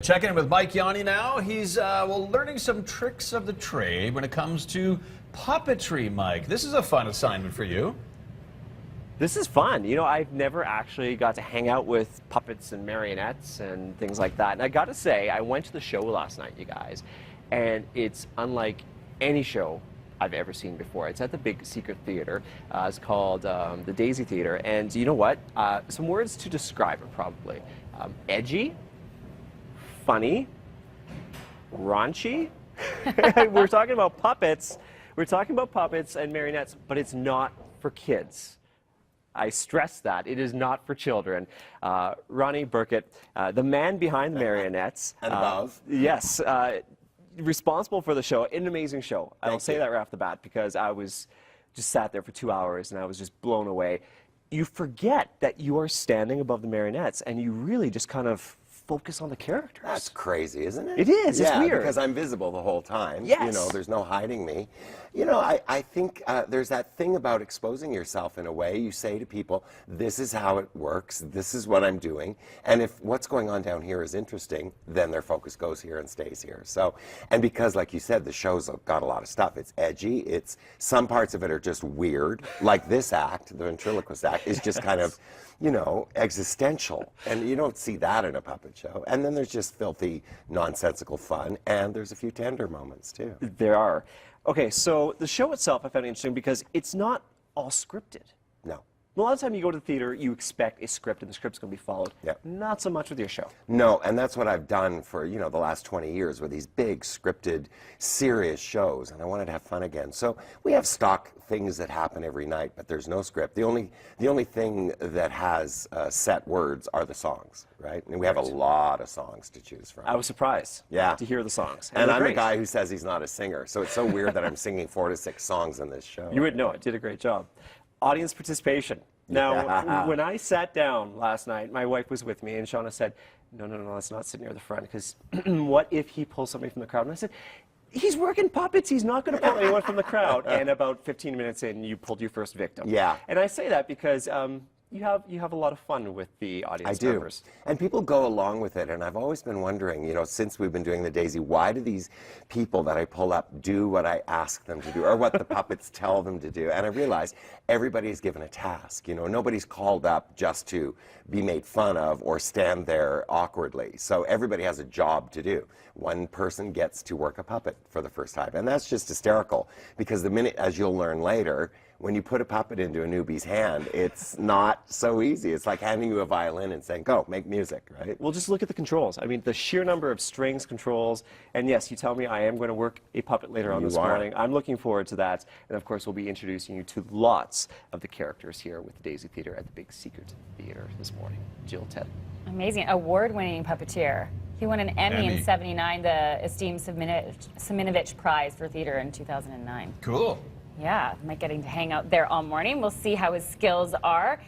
Checking in with Mike Yawney now. He's learning some tricks of the trade when it comes to puppetry, Mike. This is a fun assignment for you. This is fun. You know, I've never actually got to hang out with puppets and marionettes and things like that. And I got to say, I went to the show last night, you guys, and it's unlike any show I've ever seen before. It's at the Big Secret Theater. It's called the Daisy Theater. And you know what? Some words to describe it probably. Edgy. Funny, raunchy. We're talking about puppets. We're talking about puppets and marionettes, but it's not for kids. I stress that. It is not for children. Ronnie, Burkett, the man behind the marionettes. And above. Yes. Responsible for the show. An amazing show. I'll say that right off the bat because I was just sat there for 2 hours and I was just blown away. You forget that you are standing above the marionettes and you really just kind of focus on the characters. That's crazy, isn't it? It is. It's weird. Because I'm visible the whole time. Yes. You know, there's no hiding me. You know, I think there's that thing about exposing yourself in a way. You say to people, this is how it works. This is what I'm doing. And if what's going on down here is interesting, then their focus goes here and stays here. So, and because, like you said, the show's got a lot of stuff. It's edgy. It's some parts of it are just weird. Like this act, the ventriloquist act, is just kind of, you know, existential. And you don't see that in a puppet show. And then there's just filthy, nonsensical fun. And there's a few tender moments, too. There are. Okay, so the show itself I found interesting because it's not all scripted. No. A lot of time you go to the theater, you expect a script and the script's going to be followed. Yeah. Not so much with your show. No, and that's what I've done for, you know, the last 20 years with these big, scripted, serious shows, and I wanted to have fun again. So we have stock things that happen every night, but there's no script. The only thing that has set words are the songs, right? And we have a lot of songs to choose from. I was surprised to hear the songs. And I'm a guy who says he's not a singer, so it's so weird that I'm singing 4 to 6 songs in this show. You would know it. Did a great job. Audience participation. Now, when I sat down last night, my wife was with me, and Shauna said, no, let's not sit near the front, because what if he pulls somebody from the crowd? And I said, he's working puppets. He's not going to pull anyone from the crowd. And about 15 minutes in, you pulled your first victim. Yeah. And I say that because you have a lot of fun with the audience members. And people go along with it, and I've always been wondering, you know, since we've been doing the Daisy, why do these people that I pull up do what I ask them to do, or what the puppets tell them to do? And I realize everybody's given a task, you know, nobody's called up just to be made fun of or stand there awkwardly. So everybody has a job to do. One person gets to work a puppet for the first time, and that's just hysterical, because the minute, as you'll learn later, when you put a puppet into a newbie's hand, it's not so easy. It's like handing you a violin and saying, go, make music, right? Well, just look at the controls. I mean, the sheer number of strings, controls, and yes, you tell me I am going to work a puppet later on this morning. I'm looking forward to that. And of course, we'll be introducing you to lots of the characters here with the Daisy Theater at the Big Secret Theater this morning. Jill, Ted. Amazing. Award-winning puppeteer. He won an Emmy in '79, the esteemed Siminovich Prize for Theater in 2009. Cool. Yeah, Mike getting to hang out there all morning. We'll see how his skills are.